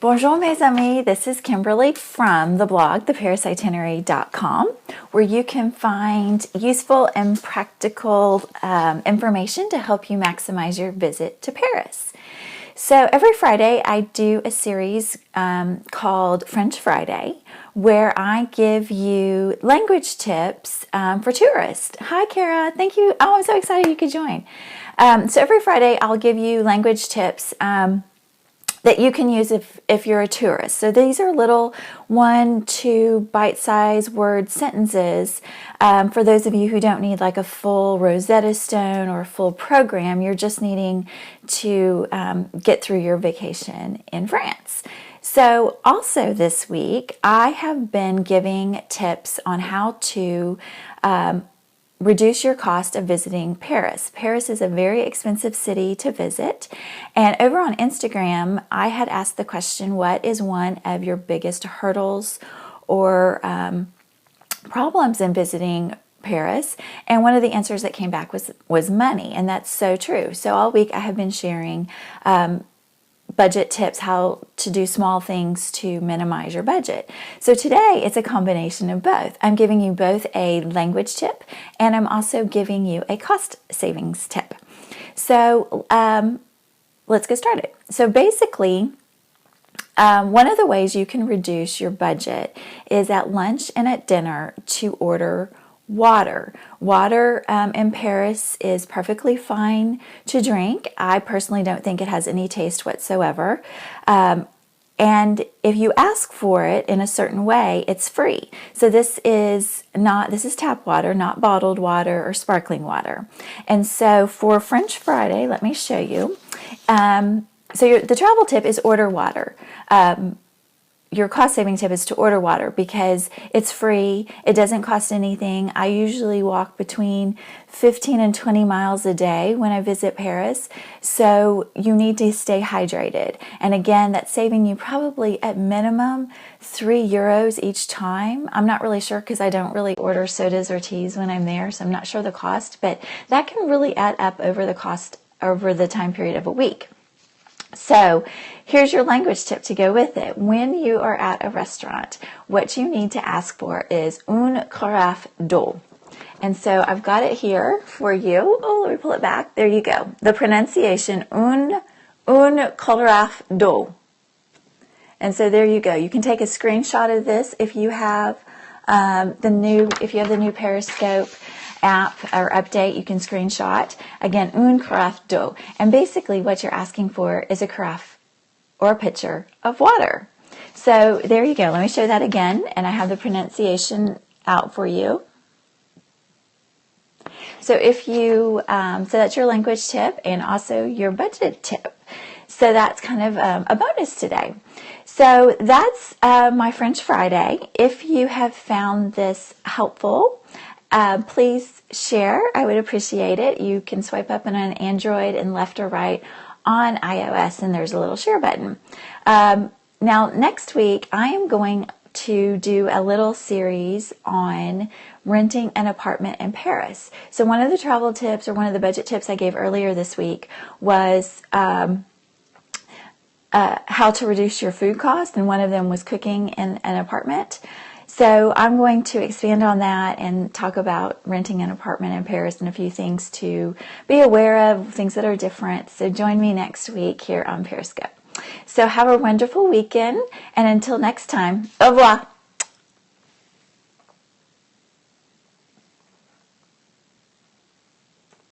Bonjour mes amis, this is Kimberly from the blog, theparisitinerary.com, where you can find useful and practical information to help you maximize your visit to Paris. So every Friday I do a series called French Friday, where I give you language tips for tourists. Hi Kara, thank you. Oh, I'm so excited you could join. So every Friday I'll give you language tips that you can use if you're a tourist. So these are little 1-2 bite-sized word sentences for those of you who don't need like a full Rosetta Stone or a full program. You're just needing to get through your vacation in France. So also this week, I have been giving tips on how to reduce your cost of visiting Paris. Paris is a very expensive city to visit. And over on Instagram, I had asked the question, what is one of your biggest hurdles or problems in visiting Paris? And one of the answers that came back was money. And that's so true. So all week I have been sharing budget tips, how to do small things to minimize your budget. So today it's a combination of both. I'm giving you both a language tip and I'm also giving you a cost savings tip. So let's get started. So basically, one of the ways you can reduce your budget is at lunch and at dinner to order water. Water in Paris is perfectly fine to drink. I personally don't think it has any taste whatsoever. And if you ask for it in a certain way, it's free. So this is tap water, not bottled water or sparkling water. And so for French Friday, let me show you. The travel tip is order water. Your cost-saving tip is to order water because it's free. It doesn't cost anything. I usually walk between 15 and 20 miles a day when I visit Paris. So you need to stay hydrated. And again, that's saving you probably at minimum €3 each time. I'm not really sure because I don't really order sodas or teas when I'm there. So I'm not sure the cost, but that can really add up over the time period of a week. So here's your language tip to go with it. When you are at a restaurant, what you need to ask for is une carafe d'eau. And so I've got it here for you. Oh, let me pull it back. There you go. The pronunciation, une carafe d'eau. And so there you go. You can take a screenshot of this if you have the new Periscope app or update. You can screenshot. Again, une carafe d'eau. And basically what you're asking for is a carafe or a pitcher of water. So there you go. Let me show that again. And I have the pronunciation out for you. So so that's your language tip and also your budget tip. So that's kind of a bonus today. So that's my French Friday. If you have found this helpful, please share. I would appreciate it. You can swipe up on an Android and left or right on iOS, and there's a little share button. Now, next week, I am going to do a little series on renting an apartment in Paris. So one of the travel tips or one of the budget tips I gave earlier this week was how to reduce your food cost, and one of them was cooking in an apartment. So I'm going to expand on that and talk about renting an apartment in Paris and a few things to be aware of, things that are different. So join me next week here on Periscope. So have a wonderful weekend, and until next time, au revoir.